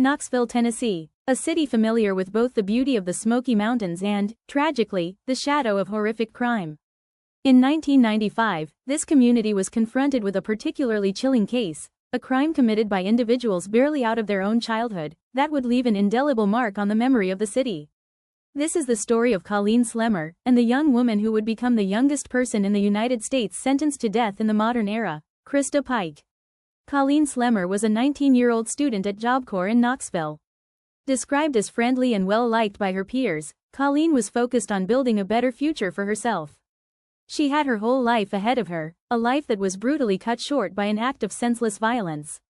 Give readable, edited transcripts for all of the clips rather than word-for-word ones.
Knoxville, Tennessee, a city familiar with both the beauty of the Smoky Mountains and, tragically, the shadow of horrific crime. In 1995, this community was confronted with a particularly chilling case, a crime committed by individuals barely out of their own childhood, that would leave an indelible mark on the memory of the city. This is the story of Colleen Slemmer, and the young woman who would become the youngest person in the United States sentenced to death in the modern era, Krista Pike. Colleen Slemmer was a 19-year-old student at Job Corps in Knoxville. Described as friendly and well-liked by her peers, Colleen was focused on building a better future for herself. She had her whole life ahead of her, a life that was brutally cut short by an act of senseless violence.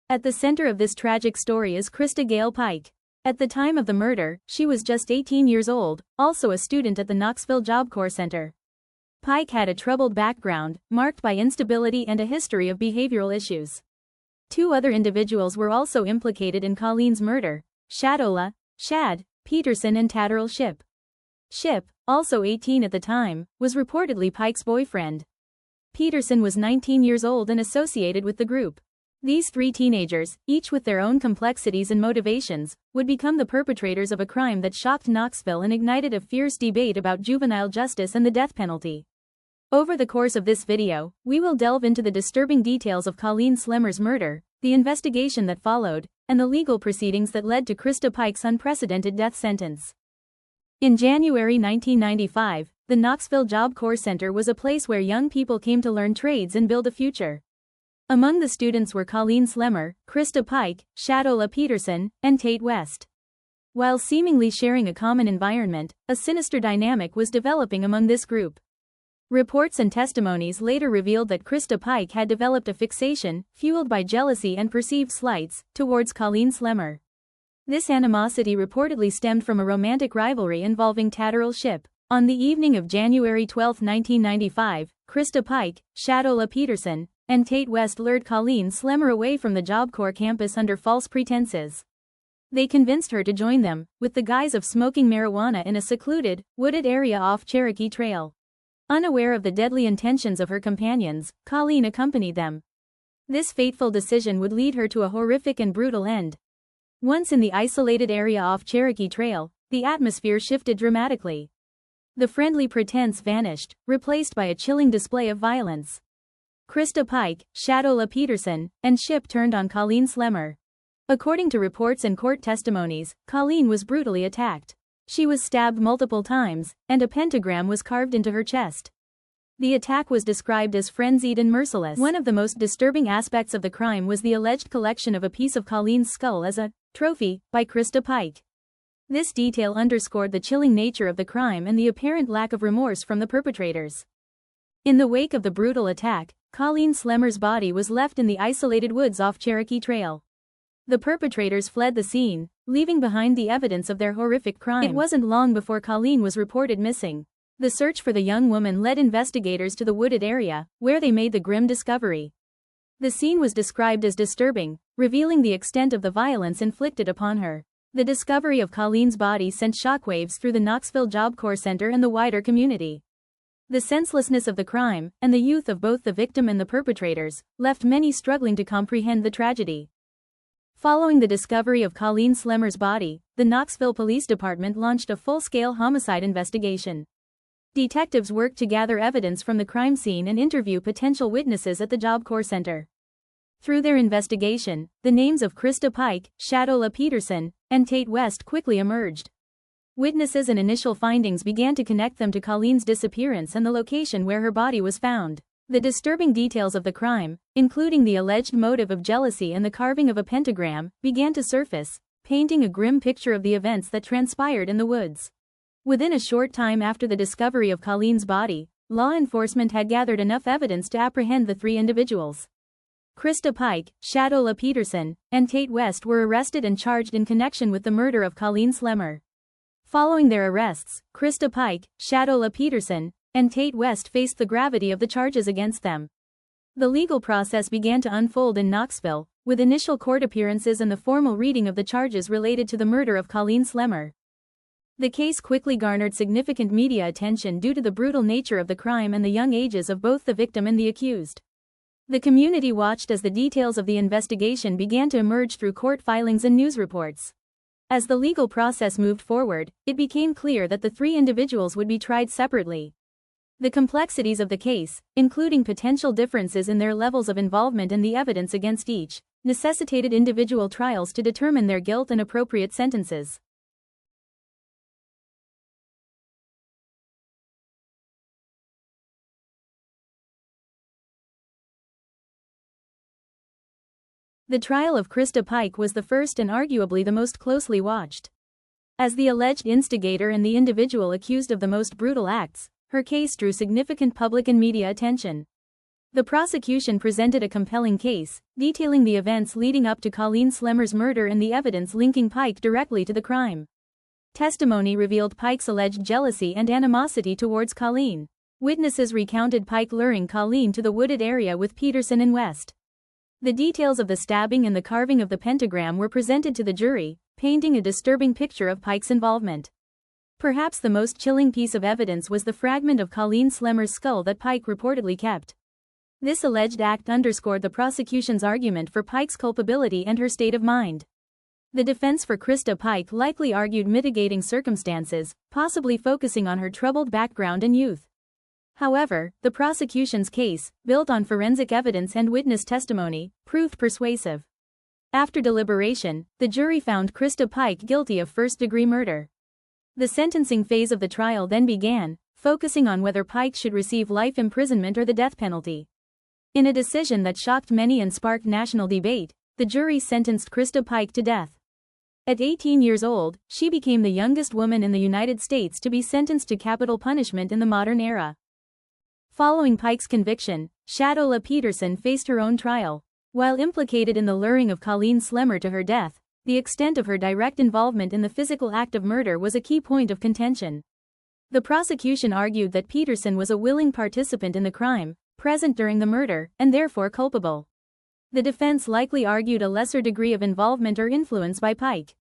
At the center of this tragic story is Krista Gale Pike. At the time of the murder, she was just 18 years old, also a student at the Knoxville Job Corps Center. Pike had a troubled background, marked by instability and a history of behavioral issues. Two other individuals were also implicated in Colleen's murder: Shadola, Shad, Peterson and Tatterall Shipp. Shipp, also 18 at the time, was reportedly Pike's boyfriend. Peterson was 19 years old and associated with the group. These three teenagers, each with their own complexities and motivations, would become the perpetrators of a crime that shocked Knoxville and ignited a fierce debate about juvenile justice and the death penalty. Over the course of this video, we will delve into the disturbing details of Colleen Slemmer's murder, the investigation that followed, and the legal proceedings that led to Krista Pike's unprecedented death sentence. In January 1995, the Knoxville Job Corps Center was a place where young people came to learn trades and build a future. Among the students were Colleen Slemmer, Krista Pike, Shadola Peterson, and Tate West. While seemingly sharing a common environment, a sinister dynamic was developing among this group. Reports and testimonies later revealed that Krista Pike had developed a fixation, fueled by jealousy and perceived slights, towards Colleen Slemmer. This animosity reportedly stemmed from a romantic rivalry involving Tatterall Shipp. On the evening of January 12, 1995, Krista Pike, Shadola Peterson, and Tate West lured Colleen Slemmer away from the Job Corps campus under false pretenses. They convinced her to join them, with the guise of smoking marijuana in a secluded, wooded area off Cherokee Trail. Unaware of the deadly intentions of her companions, Colleen accompanied them. This fateful decision would lead her to a horrific and brutal end. Once in the isolated area off Cherokee Trail, the atmosphere shifted dramatically. The friendly pretense vanished, replaced by a chilling display of violence. Krista Pike, Shadola Peterson, and Shipp turned on Colleen Slemmer. According to reports and court testimonies, Colleen was brutally attacked. She was stabbed multiple times, and a pentagram was carved into her chest. The attack was described as frenzied and merciless. One of the most disturbing aspects of the crime was the alleged collection of a piece of Colleen's skull as a trophy by Krista Pike. This detail underscored the chilling nature of the crime and the apparent lack of remorse from the perpetrators. In the wake of the brutal attack, Colleen Slemmer's body was left in the isolated woods off Cherokee Trail. The perpetrators fled the scene, leaving behind the evidence of their horrific crime. It wasn't long before Colleen was reported missing. The search for the young woman led investigators to the wooded area, where they made the grim discovery. The scene was described as disturbing, revealing the extent of the violence inflicted upon her. The discovery of Colleen's body sent shockwaves through the Knoxville Job Corps Center and the wider community. The senselessness of the crime, and the youth of both the victim and the perpetrators, left many struggling to comprehend the tragedy. Following the discovery of Colleen Slemmer's body, the Knoxville Police Department launched a full-scale homicide investigation. Detectives worked to gather evidence from the crime scene and interview potential witnesses at the Job Corps Center. Through their investigation, the names of Krista Pike, Shadola Peterson, and Tate West quickly emerged. Witnesses and initial findings began to connect them to Colleen's disappearance and the location where her body was found. The disturbing details of the crime, including the alleged motive of jealousy and the carving of a pentagram, began to surface, painting a grim picture of the events that transpired in the woods. Within a short time after the discovery of Colleen's body, law enforcement had gathered enough evidence to apprehend the three individuals. Krista Pike, Shadola Peterson, and Tate West were arrested and charged in connection with the murder of Colleen Slemmer. Following their arrests, Krista Pike, Shadola Peterson, and Tate West faced the gravity of the charges against them. The legal process began to unfold in Knoxville, with initial court appearances and the formal reading of the charges related to the murder of Colleen Slemmer. The case quickly garnered significant media attention due to the brutal nature of the crime and the young ages of both the victim and the accused. The community watched as the details of the investigation began to emerge through court filings and news reports. As the legal process moved forward, it became clear that the three individuals would be tried separately. The complexities of the case, including potential differences in their levels of involvement and the evidence against each, necessitated individual trials to determine their guilt and appropriate sentences. The trial of Krista Pike was the first and arguably the most closely watched. As the alleged instigator and the individual accused of the most brutal acts, her case drew significant public and media attention. The prosecution presented a compelling case, detailing the events leading up to Colleen Slemmer's murder and the evidence linking Pike directly to the crime. Testimony revealed Pike's alleged jealousy and animosity towards Colleen. Witnesses recounted Pike luring Colleen to the wooded area with Peterson and West. The details of the stabbing and the carving of the pentagram were presented to the jury, painting a disturbing picture of Pike's involvement. Perhaps the most chilling piece of evidence was the fragment of Colleen Slemmer's skull that Pike reportedly kept. This alleged act underscored the prosecution's argument for Pike's culpability and her state of mind. The defense for Krista Pike likely argued mitigating circumstances, possibly focusing on her troubled background and youth. However, the prosecution's case, built on forensic evidence and witness testimony, proved persuasive. After deliberation, the jury found Krista Pike guilty of first-degree murder. The sentencing phase of the trial then began, focusing on whether Pike should receive life imprisonment or the death penalty. In a decision that shocked many and sparked national debate, the jury sentenced Krista Pike to death. At 18 years old, she became the youngest woman in the United States to be sentenced to capital punishment in the modern era. Following Pike's conviction, Shadola Peterson faced her own trial. While implicated in the luring of Colleen Slemmer to her death, the extent of her direct involvement in the physical act of murder was a key point of contention. The prosecution argued that Peterson was a willing participant in the crime, present during the murder, and therefore culpable. The defense likely argued a lesser degree of involvement or influence by Pike.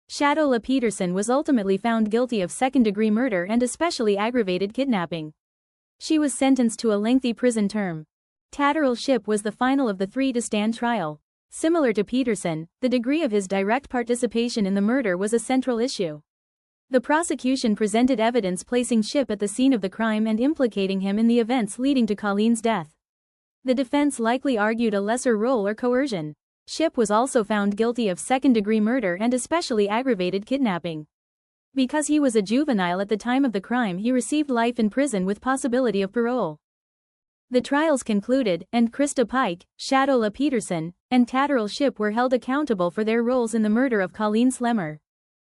Shadola Peterson was ultimately found guilty of second-degree murder and especially aggravated kidnapping. She was sentenced to a lengthy prison term. Tatterall Shipp was the final of the three to stand trial. Similar to Peterson, the degree of his direct participation in the murder was a central issue. The prosecution presented evidence placing Shipp at the scene of the crime and implicating him in the events leading to Colleen's death. The defense likely argued a lesser role or coercion. Shipp was also found guilty of second-degree murder and especially aggravated kidnapping. Because he was a juvenile at the time of the crime, he received life in prison with possibility of parole. The trials concluded, and Krista Pike, Shadola Peterson, and Tatterall Shipp were held accountable for their roles in the murder of Colleen Slemmer.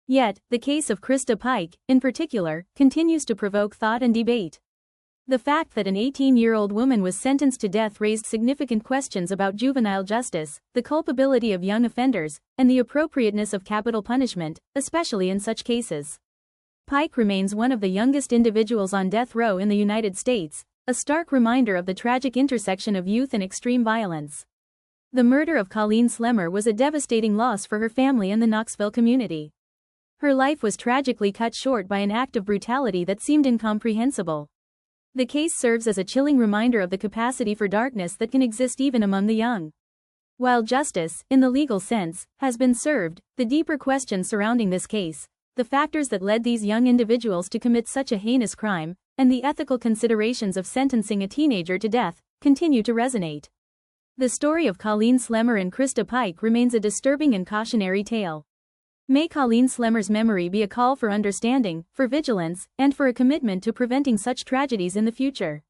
Yet, the case of Krista Pike, in particular, continues to provoke thought and debate. The fact that an 18-year-old woman was sentenced to death raised significant questions about juvenile justice, the culpability of young offenders, and the appropriateness of capital punishment, especially in such cases. Pike remains one of the youngest individuals on death row in the United States, a stark reminder of the tragic intersection of youth and extreme violence. The murder of Colleen Slemmer was a devastating loss for her family and the Knoxville community. Her life was tragically cut short by an act of brutality that seemed incomprehensible. The case serves as a chilling reminder of the capacity for darkness that can exist even among the young. While justice, in the legal sense, has been served, the deeper questions surrounding this case, the factors that led these young individuals to commit such a heinous crime, and the ethical considerations of sentencing a teenager to death, continue to resonate. The story of Colleen Slemmer and Krista Pike remains a disturbing and cautionary tale. May Colleen Slemmer's memory be a call for understanding, for vigilance, and for a commitment to preventing such tragedies in the future.